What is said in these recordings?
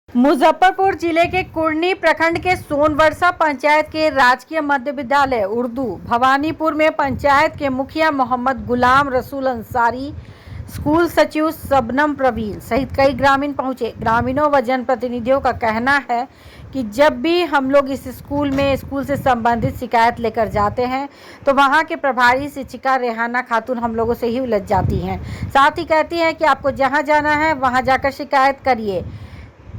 मुजफ्फरपुर जिले के कुर्नी प्रखंड के सोनवर्षा पंचायत के राजकीय मध्य विद्यालय उर्दू भवानीपुर में पंचायत के मुखिया मोहम्मद गुलाम रसूल अंसारी, स्कूल सचिव शबनम प्रवीण सहित कई ग्रामीण पहुंचे। ग्रामीणों व जनप्रतिनिधियों का कहना है कि जब भी हम लोग इस स्कूल से संबंधित शिकायत लेकर जाते हैं तो वहां के प्रभारी शिक्षिका रेहाना खातून हम लोगों से ही उलझ जाती हैं। साथ ही कहती हैं कि आपको जहां जाना है वहां जाकर शिकायत करिए,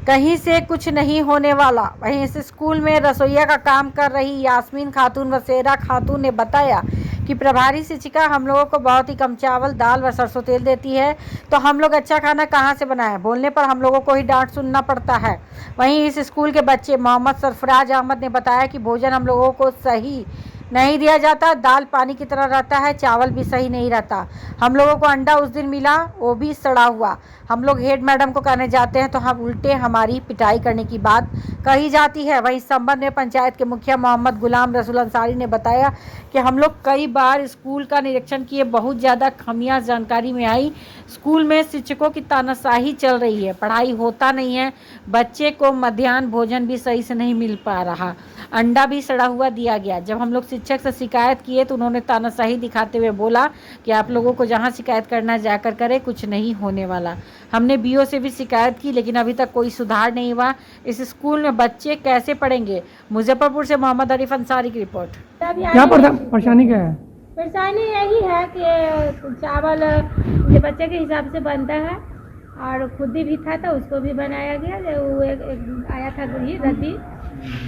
कहीं से कुछ नहीं होने वाला। वहीं इस स्कूल में रसोइया का काम कर रही यास्मीन खातून व सेरा खातून ने बताया कि प्रभारी शिक्षिका हम लोगों को बहुत ही कम चावल, दाल व सरसों तेल देती है, तो हम लोग अच्छा खाना कहाँ से बनाएं? बोलने पर हम लोगों को ही डांट सुनना पड़ता है। वहीं इस स्कूल के बच्चे मोहम्मद सरफराज अहमद ने बताया कि भोजन हम लोगों को सही नहीं दिया जाता, दाल पानी की तरह रहता है, चावल भी सही नहीं रहता। हम लोगों को अंडा उस दिन मिला, वो भी सड़ा हुआ। हम लोग हेड मैडम को कहने जाते हैं तो हम उल्टे हमारी पिटाई करने की बात कही जाती है। वहीं इस संबंध में पंचायत के मुखिया मोहम्मद गुलाम रसूल अंसारी ने बताया कि हम लोग कई बार स्कूल का निरीक्षण किए, बहुत ज़्यादा खामियां जानकारी में आई। स्कूल में शिक्षकों की तानाशाही चल रही है, पढ़ाई होता नहीं है, बच्चे को मध्याह्न भोजन भी सही से नहीं मिल पा रहा, अंडा भी सड़ा हुआ दिया गया। जब हम लोग शिक्षक से शिकायत किए तो उन्होंने तानाशाही दिखाते हुए बोला कि आप लोगों को जहां शिकायत करना जाकर करें, कुछ नहीं होने वाला। हमने बीओ से भी शिकायत की लेकिन अभी तक कोई सुधार नहीं हुआ। इस स्कूल में बच्चे कैसे पढ़ेंगे? मुजफ्फरपुर से मोहम्मद आरिफ अंसारी की रिपोर्ट। क्या परेशानी क्या है? परेशानी यही है कि चावल ये बच्चे के हिसाब से बनता है और खुदी भी था तो उसको भी बनाया गया। वो एक आया था रद्दी,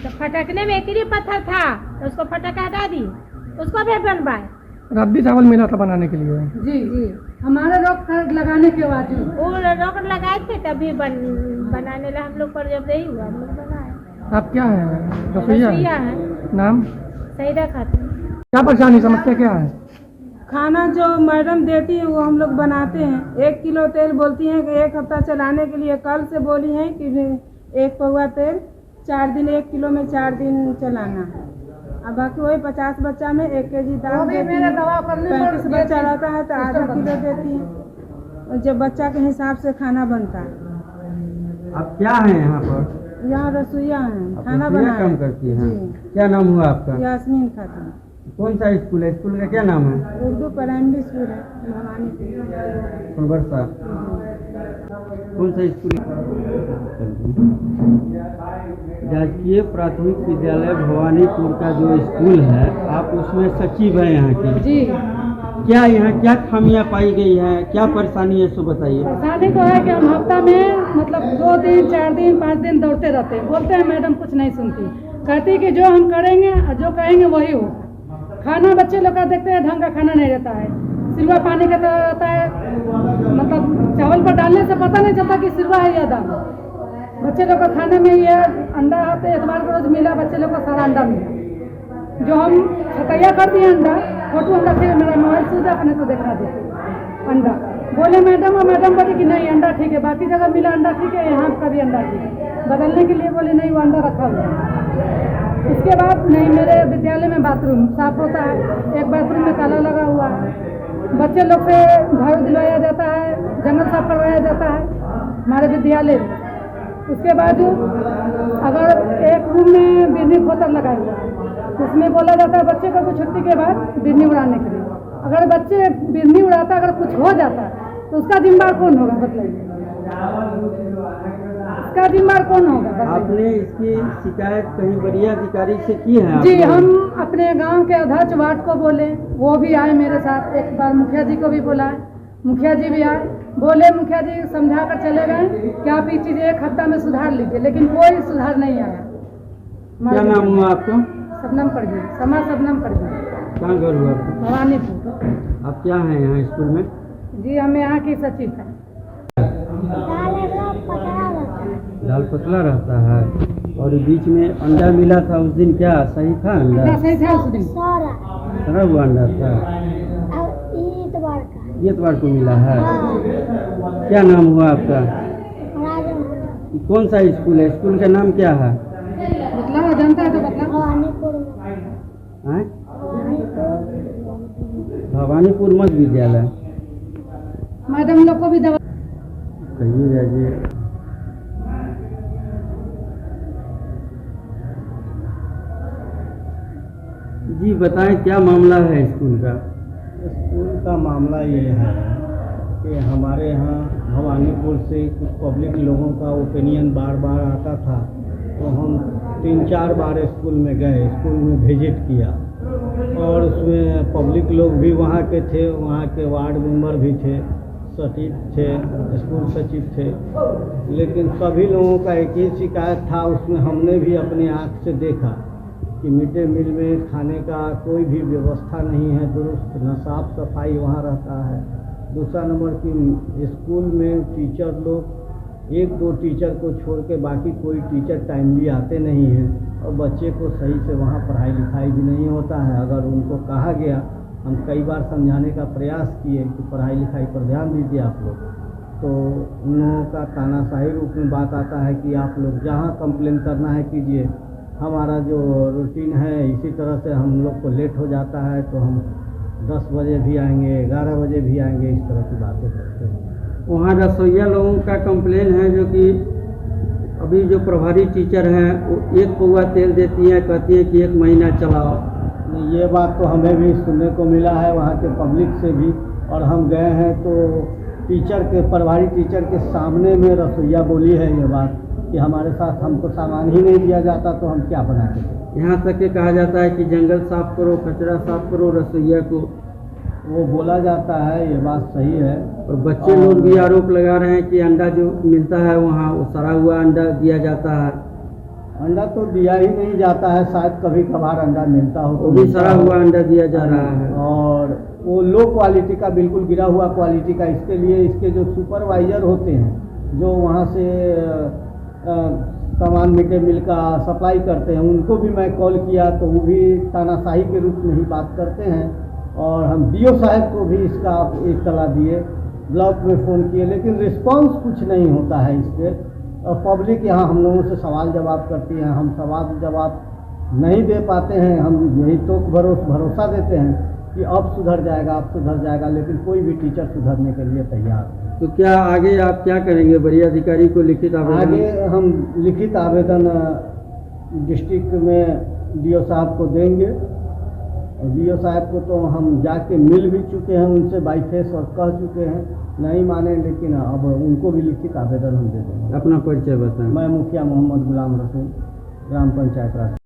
तो फटकने में एक ही पत्थर था तो उसको फटक हटा दी, उसको भी बनवाए। रद्दी चावल मिला था बनाने के लिए? जी जी, हमारा रोक लगाने के बाद वो रोक लगाए थे तभी बनाने ला हम लोग पर जब नहीं हुआ हम लोग बनाए। आप क्या है? रसोइया है। नाम? सईदा खातून। क्या परेशानी, समस्या क्या है? खाना जो मैडम देती है वो हम लोग बनाते हैं। 1 किलो तेल बोलती हैं कि 1 हफ्ता चलाने के लिए, कल से बोली हैं कि 1 पौवा तेल 4 दिन, 1 किलो में 4 दिन चलाना। अब बाकी वही 50 बच्चा में 1 केजी दाल देती है। 35 बच्चा रहता है तो आधा किलो देती है, और जब बच्चा के हिसाब से खाना बनता है। आप क्या हैं यहाँ पर? यहाँ रसोइया हैं, खाना बना काम करती हैं। क्या नाम हुआ आपका? यास्मीन खातून। कौन सा स्कूल है? स्कूल का क्या नाम है? उर्दू प्राइमरी स्कूल है भवानीपुर। सोनवर्षा। कौन सा स्कूल? राजकीय प्राथमिक विद्यालय भवानीपुर का जो स्कूल है, आप उसमें सचिव हैं यहाँ की? जी। क्या यहाँ क्या खामियाँ पाई गई है, क्या परेशानी है, सो बताइए। परेशानी तो है कि हम हफ्ता में मतलब 2 दिन, 4 दिन, 5 दिन दौड़ते रहते हैं। बोलते हैं मैडम कुछ नहीं सुनती, कहती कि जो हम करेंगे और जो कहेंगे वही हो। खाना बच्चे लोग का देखते हैं, ढंग का खाना नहीं रहता है, सिरवा पानी का रहता है, मतलब चावल पर डालने से पता नहीं चलता कि सिरवा है या दाल। बच्चे लोग का खाने में ये अंडा आते इतवार को रोज मिला, बच्चे लोग को सारा अंडा मिला। जो हम छतैया कर दिए अंडा, फोटो हम रखे, मेरा मोबाइल सूझा अपने को दिखा दे अंडा। बोले मैडम, और मैडम बोली कि नहीं अंडा ठीक है, बाकी जगह मिला अंडा ठीक है, यहाँ का भी अंडा ठीक है। बदलने के लिए बोले नहीं वो अंडा रखा हुआ है। इसके बाद नहीं, मेरे विद्यालय में बाथरूम साफ होता है, एक बाथरूम में ताला लगा हुआ है। बच्चे लोग से झाड़ू दिलवाया जाता है, जंगल साफ करवाया जाता है हमारे विद्यालय में। उसके बाद अगर एक रूम में बिजली खोतर लगा हुआ है, उसमें बोला जाता है बच्चे को छुट्टी के बाद बिजली उड़ाने के लिए। अगर बच्चे बिजली उड़ाता अगर कुछ हो जाता है तो उसका जिम्मेदार कौन होगा? बताइए, इसका जिम्मेदार कौन होगा? आपने इसकी शिकायत कहीं वरीय अधिकारी से की है? जी, हम अपने गांव के अध्यक्ष वार्ड को बोले, वो भी आए मेरे साथ। एक बार मुखिया जी को भी बोला, मुखिया जी भी आए, बोले मुखिया जी समझा कर चले गए कि आप ये चीज़ 1 हफ्ता में सुधार लीजिए, लेकिन कोई सुधार नहीं आया। क्या नाम हुआ आपका? शबनम प्रवीण, समा शबनम प्रवीण। कहाँ घर हुआ आपका? भवानीपुर। आप क्या हैं यहाँ स्कूल में? जी, हम यहाँ की सचिव हैं। दाल पतला रहता है और बीच में अंडा मिला था उस दिन, क्या सही था अंडा? सही था उस दिन, सड़ा हुआ अंडा था। इतवार को मिला है। क्या नाम हुआ आपका? कौन सा स्कूल है? स्कूल का नाम क्या है? बतलाओ, जानता है तो बतलाओ। भवानीपुर मध्य विद्यालय। मैडम लोग को भी दवा कहिए जी बताएं क्या मामला है स्कूल का? स्कूल का मामला ये है कि हमारे यहाँ भवानीपुर से कुछ पब्लिक लोगों का ओपिनियन बार बार आता था, तो हम 3-4 बार स्कूल में गए, स्कूल में विजिट किया और उसमें पब्लिक लोग भी वहाँ के थे, वहाँ के वार्ड मेंबर भी थे, सचिव थे, स्कूल सचिव थे, लेकिन सभी लोगों का एक ही शिकायत था। उसमें हमने भी अपनी आँख से देखा कि मिड डे मील में खाने का कोई भी व्यवस्था नहीं है दुरुस्त, न साफ सफाई वहाँ रहता है। दूसरा नंबर कि स्कूल में टीचर लोग 1-2 टीचर को छोड़ के बाकी कोई टीचर टाइमली आते नहीं हैं और बच्चे को सही से वहाँ पढ़ाई लिखाई भी नहीं होता है। अगर उनको कहा गया, हम कई बार समझाने का प्रयास किए कि पढ़ाई लिखाई पर ध्यान दीजिए आप लोग, तो उन लोगों का तानाशाही रूप में बात आता है कि आप लोग जहाँ कंप्लेन करना है कीजिए, हमारा जो रूटीन है इसी तरह से हम लोग को लेट हो जाता है, तो हम 10 बजे भी आएंगे, 11 बजे भी आएंगे, इस तरह की बातें करते हैं। वहाँ रसोईया लोगों का कंप्लेन है जो कि अभी जो प्रभारी टीचर हैं वो 1 पौवा तेल देती हैं, कहती हैं कि 1 महीना चलाओ। नहीं, ये बात तो हमें भी सुनने को मिला है वहाँ के पब्लिक से भी, और हम गए हैं तो टीचर के, प्रभारी टीचर के सामने में रसोईया बोली है ये बात कि हमारे साथ हमको सामान ही नहीं दिया जाता तो हम क्या बना के दें। यहाँ तक के कहा जाता है कि जंगल साफ करो, कचरा साफ करो रसोईया को, वो बोला जाता है, ये बात सही है। और बच्चे लोग भी आरोप लगा रहे हैं कि अंडा जो मिलता है वहाँ वो सड़ा हुआ अंडा दिया जाता है। अंडा तो दिया ही नहीं जाता है, शायद कभी कभार अंडा मिलता हो वो भी सड़ा हुआ अंडा दिया जा रहा है और वो लो क्वालिटी का, बिल्कुल गिरा हुआ क्वालिटी का। इसके लिए इसके जो सुपरवाइजर होते हैं जो वहाँ से सामान मिड डे मील का सप्लाई करते हैं, उनको भी मैं कॉल किया तो वो भी तानाशाही के रूप में ही बात करते हैं। और हम DO साहब को भी इसका इत्तला दिए, ब्लॉक में फ़ोन किए, लेकिन रिस्पांस कुछ नहीं होता है इस पर। और पब्लिक यहाँ हम लोगों से सवाल जवाब करती है, हम सवाल जवाब नहीं दे पाते हैं। हम यही तो भरोसा देते हैं कि अब सुधर जाएगा, अब सुधर जाएगा, लेकिन कोई भी टीचर सुधरने के लिए तैयार नहीं। तो क्या आगे आप क्या करेंगे? बड़ी अधिकारी को लिखित आवेदन? आगे हम लिखित आवेदन डिस्ट्रिक्ट में DO साहब को देंगे, और DO साहब को तो हम जाके मिल भी चुके हैं, उनसे बाई फेस और कह चुके हैं, नहीं माने, लेकिन अब उनको भी लिखित आवेदन हम दे देंगे। अपना परिचय बताएं। मैं मुखिया मोहम्मद गुलाम रसूल, ग्राम पंचायत राज।